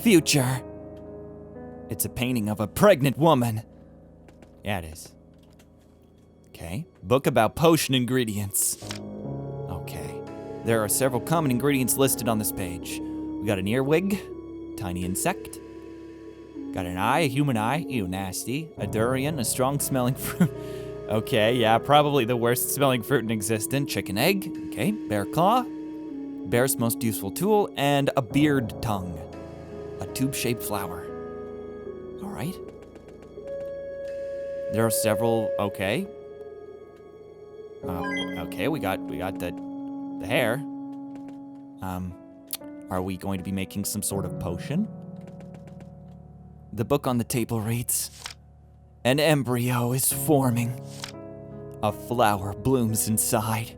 future. It's a painting of a pregnant woman. Yeah, it is. Okay, book about potion ingredients. Okay, there are several common ingredients listed on this page. We got an earwig, tiny insect. Got an eye, a human eye, ew, nasty. A durian, a strong smelling fruit. Okay, yeah, probably the worst smelling fruit in existence. Chicken egg, okay, bear claw, bear's most useful tool, and a beard tongue. A tube-shaped flower. All right. There are several, okay. Okay, we got the hair. Are we going to be making some sort of potion? The book on the table reads, an embryo is forming. A flower blooms inside.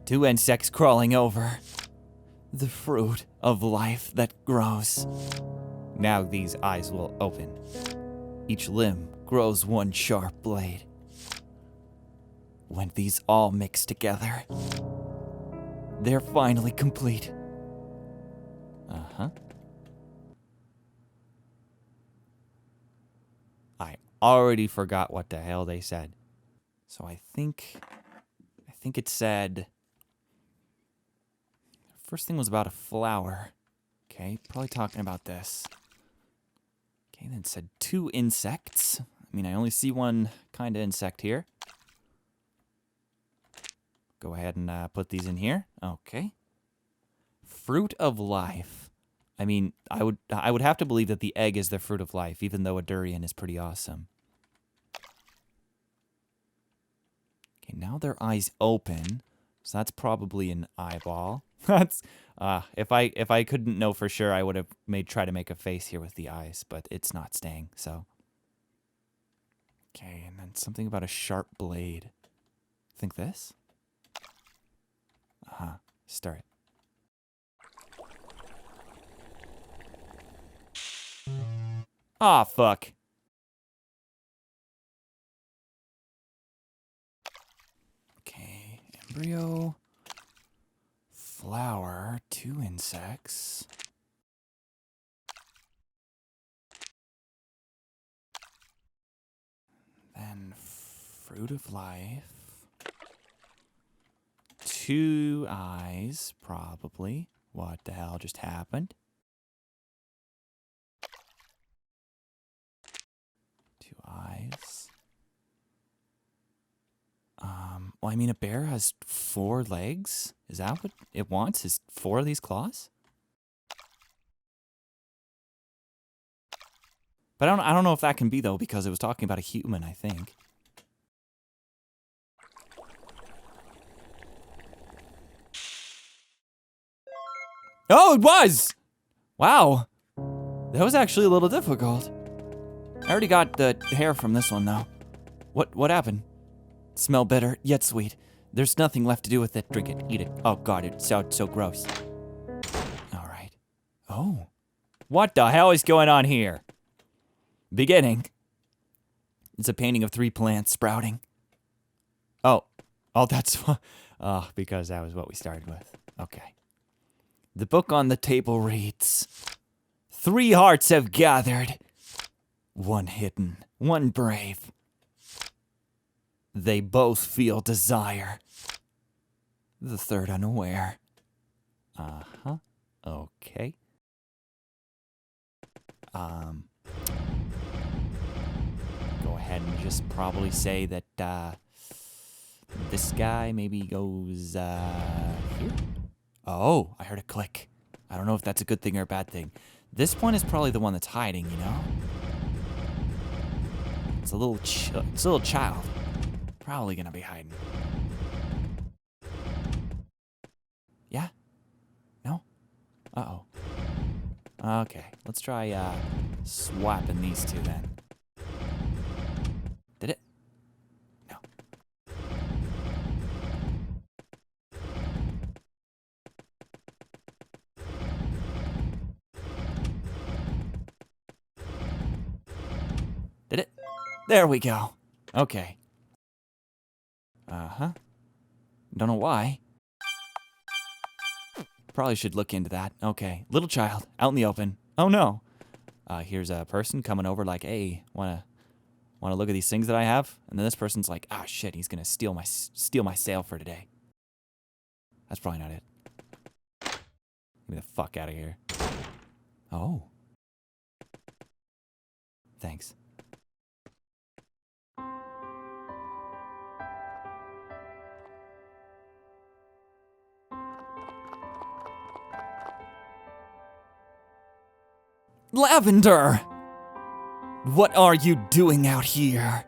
2 insects crawling over. The fruit of life that grows. Now these eyes will open. Each limb grows 1 sharp blade. When these all mix together, they're finally complete. Uh-huh. I already forgot what the hell they said. So I think it said, first thing was about a flower. Okay, probably talking about this. Okay, then it said 2 insects. I mean, I only see 1 kind of insect here. Go ahead and put these in here. Okay. Fruit of life. I mean, I would have to believe that the egg is the fruit of life, even though a durian is pretty awesome. Okay, now their eyes open, so that's probably an eyeball. That's if I couldn't know for sure, I would have tried to make a face here with the eyes, but it's not staying. So. Okay, and then something about a sharp blade. Think this? Start. Aw, fuck. Okay, embryo, flower, 2 insects. Then fruit of life. 2 eyes, probably. What the hell just happened? 2 eyes. Well, I mean, a bear has 4 legs. Is that what it wants? Is 4 of these claws? But I don't know if that can be, though, because it was talking about a human, I think. Oh, it was! Wow. That was actually a little difficult. I already got the hair from this one, though. What happened? Smell bitter, yet sweet. There's nothing left to do with it. Drink it, eat it. Oh god, it sounds so gross. Alright. Oh. What the hell is going on here? Beginning. It's a painting of 3 plants sprouting. Oh. Oh, that's... Oh, because that was what we started with. Okay. The book on the table reads, 3 hearts have gathered. 1 hidden, 1 brave. They both feel desire. The 3rd unaware. Uh-huh. Okay. Go ahead and just probably say that, this guy maybe goes, here? Oh, I heard a click. I don't know if that's a good thing or a bad thing. This one is probably the one that's hiding, you know? It's a little child. Probably gonna be hiding. Yeah? No? Uh-oh. Okay, let's try, swapping these 2 then. Did it? No. Did it? There we go. Okay. Uh-huh. Don't know why. Probably should look into that. Okay. Little child, out in the open. Oh no. Here's a person coming over like, hey, wanna look at these things that I have? And then this person's like, ah, shit, he's gonna steal my sale for today. That's probably not it. Get me the fuck out of here. Oh. Thanks. Lavender! What are you doing out here?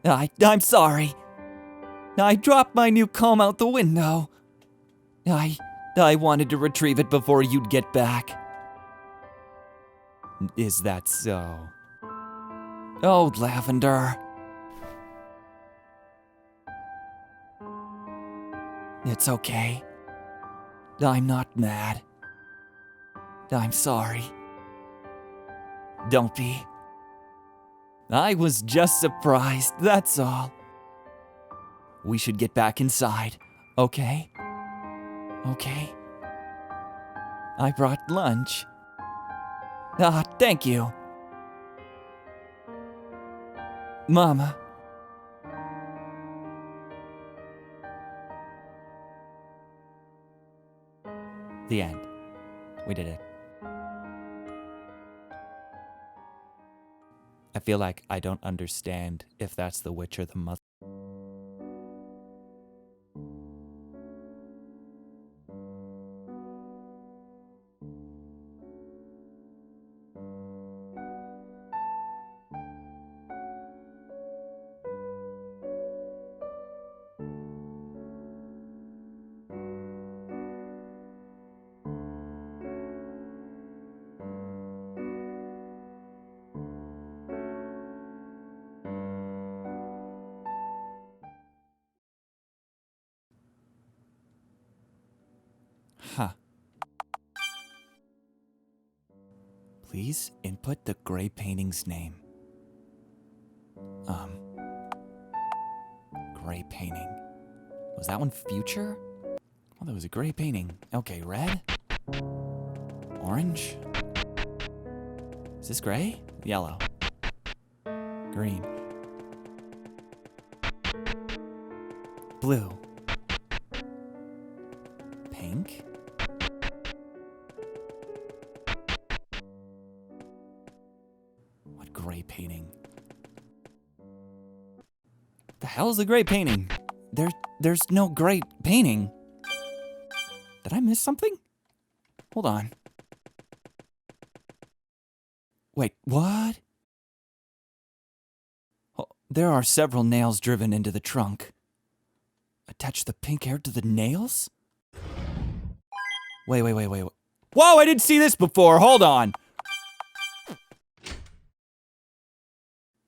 I'm sorry. I dropped my new comb out the window. I wanted to retrieve it before you'd get back. Is that so? Oh, Lavender. It's okay. I'm not mad. I'm sorry. Don't be. I was just surprised, that's all. We should get back inside, okay? Okay? I brought lunch. Thank you. Mama. The end. We did it. I feel like I don't understand if that's the witch or the mother. Huh. Please input the gray painting's name. Gray painting. Was that one future? Oh, that was a gray painting. Okay, red? Orange? Is this gray? Yellow. Green. Blue. Pink? What gray painting? The hell is a gray painting? There's no gray painting. Did I miss something? Hold on. Wait, what? Oh, there are several nails driven into the trunk. Attach the pink hair to the nails? Wait. Whoa, I didn't see this before. Hold on.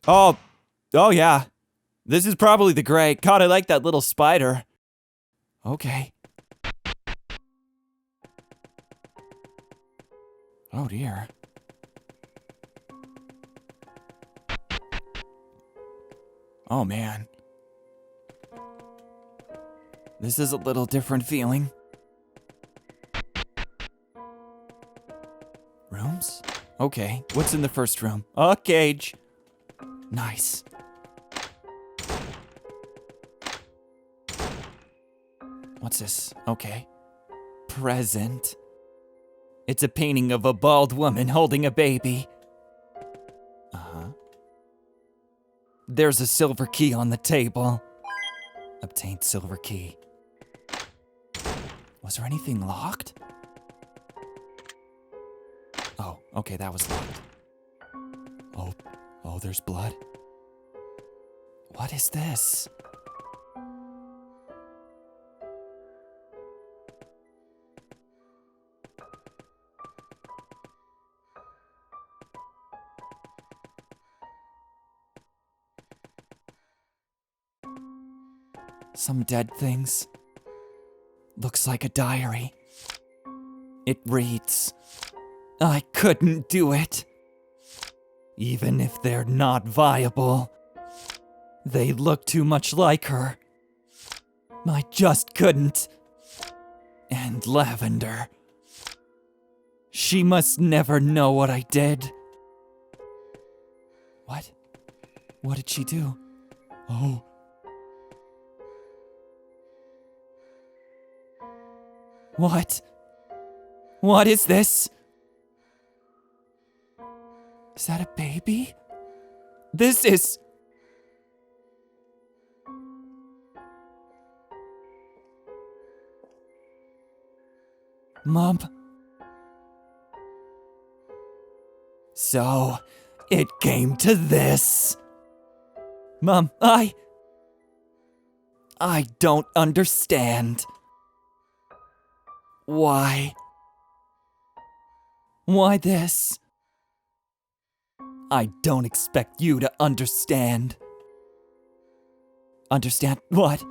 Oh yeah. This is probably the gray. God, I like that little spider. Okay. Oh dear. Oh man. This is a little different feeling. Rooms? Okay, what's in the first room? A cage. Nice. What's this? Okay. Present. It's a painting of a bald woman holding a baby. Uh-huh. There's a silver key on the table. Obtained silver key. Was there anything locked? Oh, okay, that was locked. Oh, there's blood. What is this? Some dead things. Looks like a diary. It reads, I couldn't do it. Even if they're not viable. They look too much like her. I just couldn't. And Lavender. She must never know what I did. What? What did she do? Oh. What? What is this? Is that a baby? This is... Mom. So, it came to this. Mom, I don't understand. Why? Why this? I don't expect you to understand. Understand what?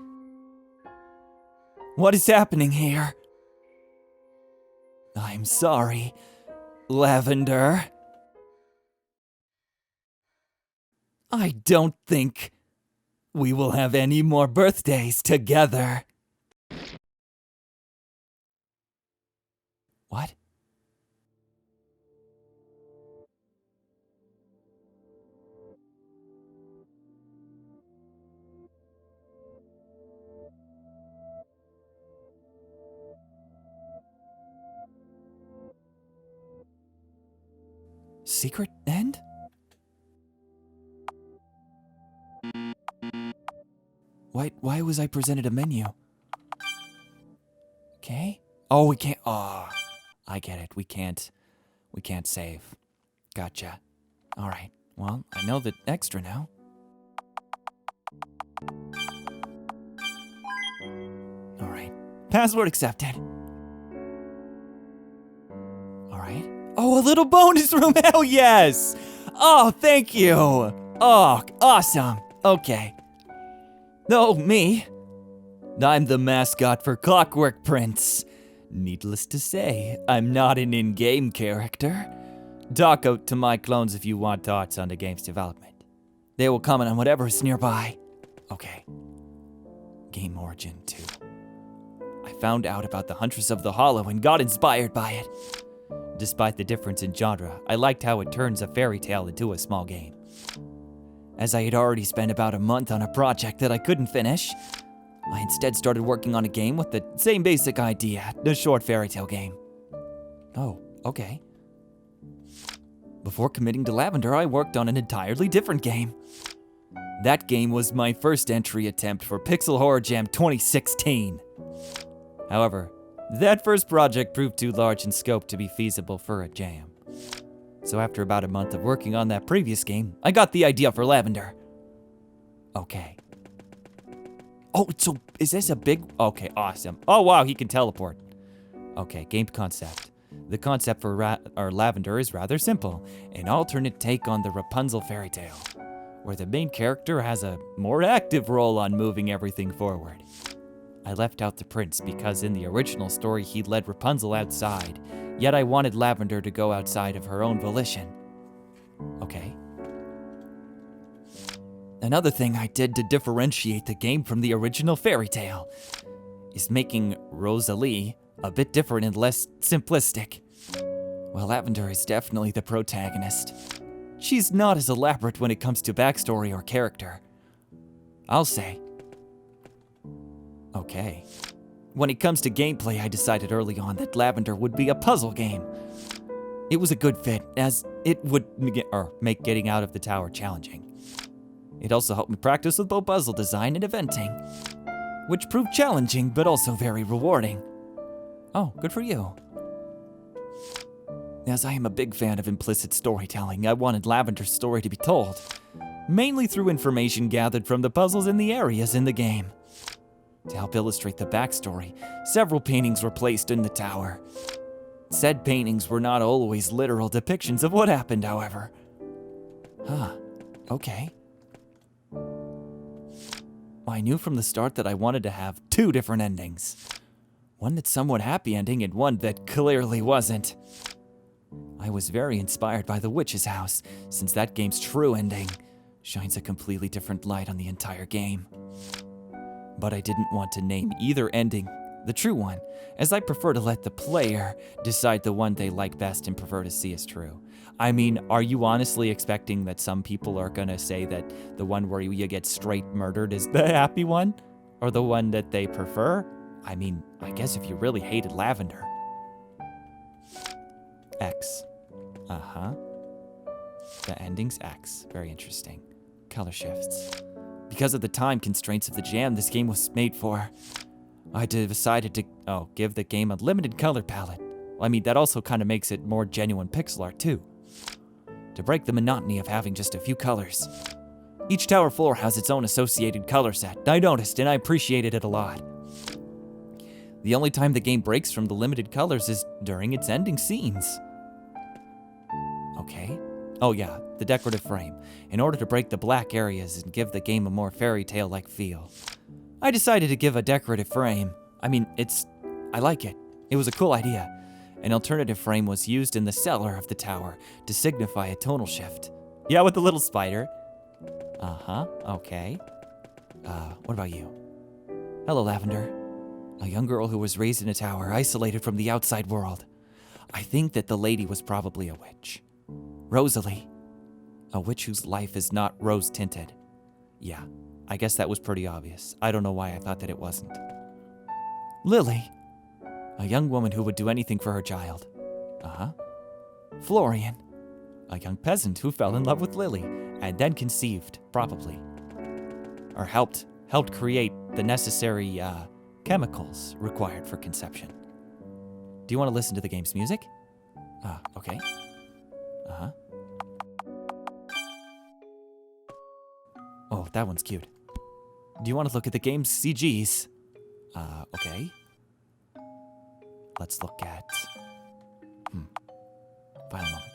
What is happening here? I'm sorry, Lavender. I don't think we will have any more birthdays together. What? Secret end? Why was I presented a menu? Okay. Oh, we can't. Oh, I get it. We can't save. Gotcha. All right. Well, I know the extra now. All right. Password accepted. All right. Oh, a little bonus room. Hell yes. Oh, thank you. Oh, awesome. Okay. Oh, me. I'm the mascot for Clockwork Prince. Needless to say, I'm not an in-game character. Talk out to my clones if you want thoughts on the game's development. They will comment on whatever is nearby. Okay. Game Origin 2. I found out about the Huntress of the Hollow and got inspired by it. Despite the difference in genre, I liked how it turns a fairy tale into a small game. As I had already spent about a month on a project that I couldn't finish, I instead started working on a game with the same basic idea, a short fairy tale game. Oh, okay. Before committing to Lavender, I worked on an entirely different game. That game was my first entry attempt for Pixel Horror Jam 2016. However, that first project proved too large in scope to be feasible for a jam. So after about a month of working on that previous game, I got the idea for Lavender. Okay. Oh, so is this a big... Okay, awesome. Oh, wow, he can teleport. Okay, game concept. The concept for Lavender is rather simple. An alternate take on the Rapunzel fairy tale, where the main character has a more active role on moving everything forward. I left out the prince because in the original story he led Rapunzel outside, yet I wanted Lavender to go outside of her own volition. Okay. Another thing I did to differentiate the game from the original fairy tale is making Rosalie a bit different and less simplistic. While Lavender is definitely the protagonist, she's not as elaborate when it comes to backstory or character. I'll say. Okay. When it comes to gameplay, I decided early on that Lavender would be a puzzle game. It was a good fit, as it would make getting out of the tower challenging. It also helped me practice with both puzzle design and eventing, which proved challenging but also very rewarding. Oh, good for you. As I am a big fan of implicit storytelling, I wanted Lavender's story to be told, mainly through information gathered from the puzzles in the areas in the game. To help illustrate the backstory, several paintings were placed in the tower. Said paintings were not always literal depictions of what happened, however. Huh, okay. I knew from the start that I wanted to have two different endings. One that's somewhat happy ending and one that clearly wasn't. I was very inspired by The Witch's House, since that game's true ending shines a completely different light on the entire game. But I didn't want to name either ending the true one, as I prefer to let the player decide the one they like best and prefer to see as true. I mean, are you honestly expecting that some people are gonna say that the one where you get straight murdered is the happy one? Or the one that they prefer? I mean, I guess if you really hated Lavender. X. Uh-huh. The ending's X. Very interesting. Color shifts. Because of the time constraints of the jam this game was made for, I decided to, give the game a limited color palette. Well, I mean, that also kind of makes it more genuine pixel art, too. To break the monotony of having just a few colors. Each tower floor has its own associated color set. I noticed, and I appreciated it a lot. The only time the game breaks from the limited colors is during its ending scenes. Okay. Oh yeah, the decorative frame. In order to break the black areas and give the game a more fairy tale-like feel, I decided to give a decorative frame. I mean, I like it. It was a cool idea. An alternative frame was used in the cellar of the tower to signify a tonal shift. Yeah, with the little spider. Uh-huh, okay. What about you? Hello, Lavender. A young girl who was raised in a tower, isolated from the outside world. I think that the lady was probably a witch. Rosalie. A witch whose life is not rose-tinted. Yeah, I guess that was pretty obvious. I don't know why I thought that it wasn't. Lily. A young woman who would do anything for her child. Uh-huh. Florian. A young peasant who fell in love with Lily and then conceived, probably. Or helped create the necessary, chemicals required for conception. Do you want to listen to the game's music? Okay. Uh-huh. Oh, that one's cute. Do you want to look at the game's CGs? Okay. Let's look at... Final moment.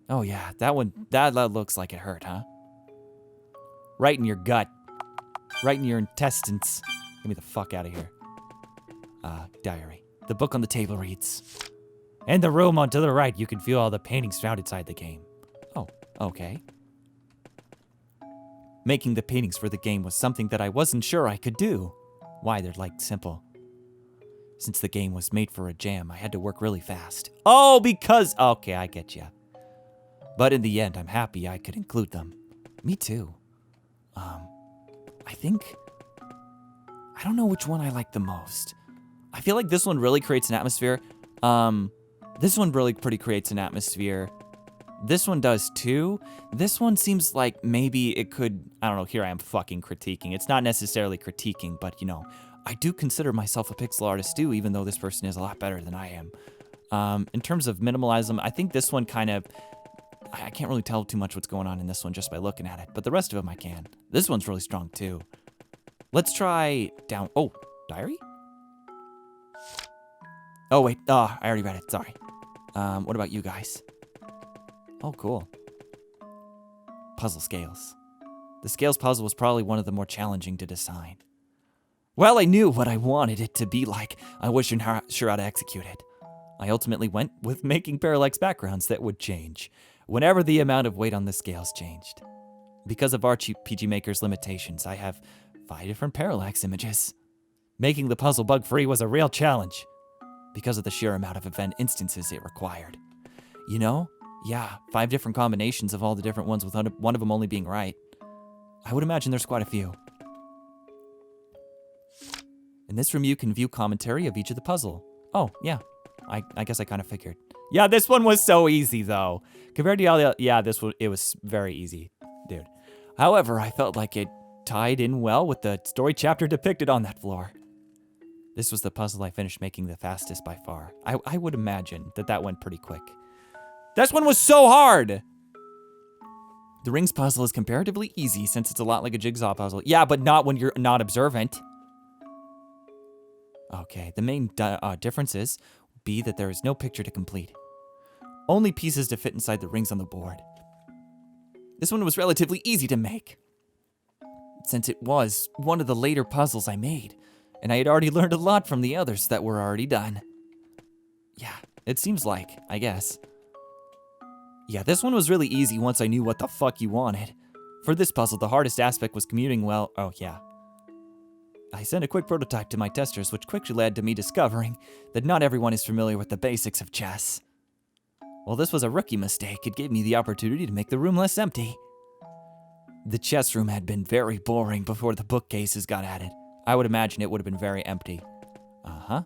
Oh yeah, that one, that looks like it hurt, huh? Right in your gut. Right in your intestines. Get me the fuck out of here. Diary. The book on the table reads, "In the room on to the right, you can feel all the paintings found inside the game." Oh, okay. Making the paintings for the game was something that I wasn't sure I could do. Why, they're like simple. Since the game was made for a jam, I had to work really fast. Oh, because... Okay, I get ya. But in the end, I'm happy I could include them. Me too. I think... I don't know which one I like the most. I feel like this one really creates an atmosphere. This one really pretty creates an atmosphere. This one does too. This one seems like maybe it could... I don't know, here I am fucking critiquing. It's not necessarily critiquing, but you know, I do consider myself a pixel artist too, even though this person is a lot better than I am. In terms of minimalism, I think this one kind of... I can't really tell too much what's going on in this one just by looking at it, but the rest of them I can. This one's really strong too. Let's try down... Oh, diary? Oh, wait. Oh, I already read it. Sorry. What about you guys? Oh, cool. Puzzle scales. The scales puzzle was probably one of the more challenging to design. Well, I knew what I wanted it to be like. I wasn't sure how to execute it. I ultimately went with making parallax backgrounds that would change whenever the amount of weight on the scales changed. Because of RPG Maker's limitations, I have 5 different parallax images. Making the puzzle bug-free was a real challenge because of the sheer amount of event instances it required. You know, yeah, 5 different combinations of all the different ones with one of them only being right. I would imagine there's quite a few. In this room, you can view commentary of each of the puzzle. Oh, yeah. I guess I kind of figured. Yeah, this one was so easy, though. Compared to all the... Yeah, this one, it was very easy, dude. However, I felt like it tied in well with the story chapter depicted on that floor. This was the puzzle I finished making the fastest by far. I would imagine that went pretty quick. This one was so hard! The rings puzzle is comparatively easy since it's a lot like a jigsaw puzzle. Yeah, but not when you're not observant. Okay, the main differences would be that there is no picture to complete. Only pieces to fit inside the rings on the board. This one was relatively easy to make, since it was one of the later puzzles I made, and I had already learned a lot from the others that were already done. Yeah, it seems like, I guess. Yeah, this one was really easy once I knew what the fuck you wanted. For this puzzle, the hardest aspect was commuting well... Oh, yeah. I sent a quick prototype to my testers, which quickly led to me discovering that not everyone is familiar with the basics of chess. While this was a rookie mistake, it gave me the opportunity to make the room less empty. The chess room had been very boring before the bookcases got added. I would imagine it would have been very empty. Uh-huh.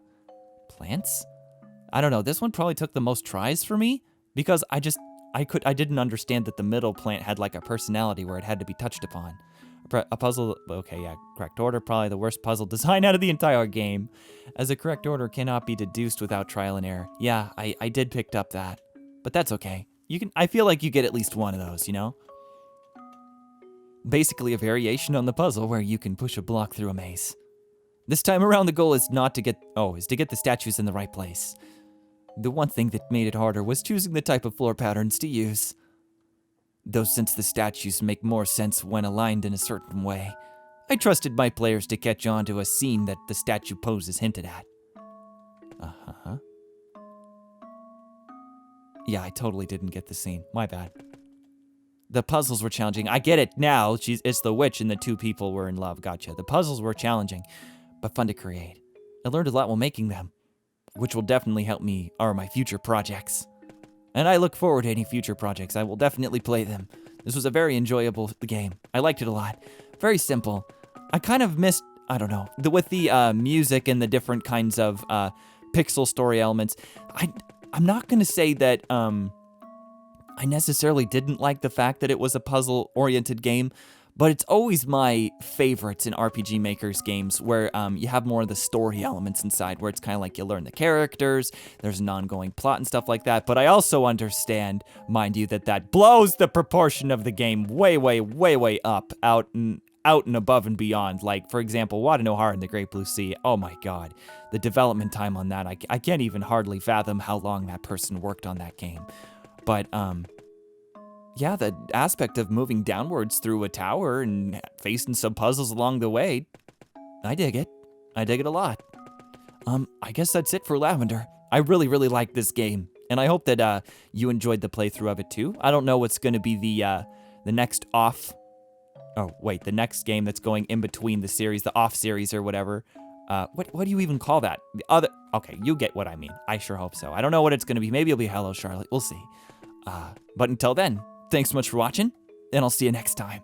Plants? I don't know, this one probably took the most tries for me, because I didn't understand that the middle plant had like a personality where it had to be touched upon. A puzzle, okay, yeah, correct order, probably the worst puzzle design out of the entire game, as a correct order cannot be deduced without trial and error. Yeah, I did pick up that, but that's okay. I feel like you get at least one of those, you know? Basically a variation on the puzzle where you can push a block through a maze. This time around, the goal is to get the statues in the right place. The one thing that made it harder was choosing the type of floor patterns to use. Though since the statues make more sense when aligned in a certain way, I trusted my players to catch on to a scene that the statue poses hinted at. Uh-huh. Yeah, I totally didn't get the scene. My bad. The puzzles were challenging. I get it now. It's the witch and the two people were in love. Gotcha. The puzzles were challenging, but fun to create. I learned a lot while making them, which will definitely help me or my future projects. And I look forward to any future projects. I will definitely play them. This was a very enjoyable game. I liked it a lot. Very simple. I kind of missed, I don't know, with the music and the different kinds of pixel story elements. I'm not going to say that I necessarily didn't like the fact that it was a puzzle-oriented game, but it's always my favorites in RPG Maker's games where you have more of the story elements inside, where it's kind of like you learn the characters, there's an ongoing plot and stuff like that. But I also understand, mind you, that blows the proportion of the game way, way, way, way up, out and above and beyond. Like, for example, Wada no Hara in the Great Blue Sea. Oh my god. The development time on that, I can't even hardly fathom how long that person worked on that game. But, yeah, the aspect of moving downwards through a tower and facing some puzzles along the way, I dig it. I dig it a lot. I guess that's it for Lavender. I really, really like this game, and I hope that you enjoyed the playthrough of it too. I don't know what's going to be the next the next game that's going in between the series, the off series or whatever. What do you even call that? Okay, you get what I mean. I sure hope so. I don't know what it's going to be. Maybe it'll be Hello Charlotte. We'll see. But until then, thanks so much for watching, and I'll see you next time.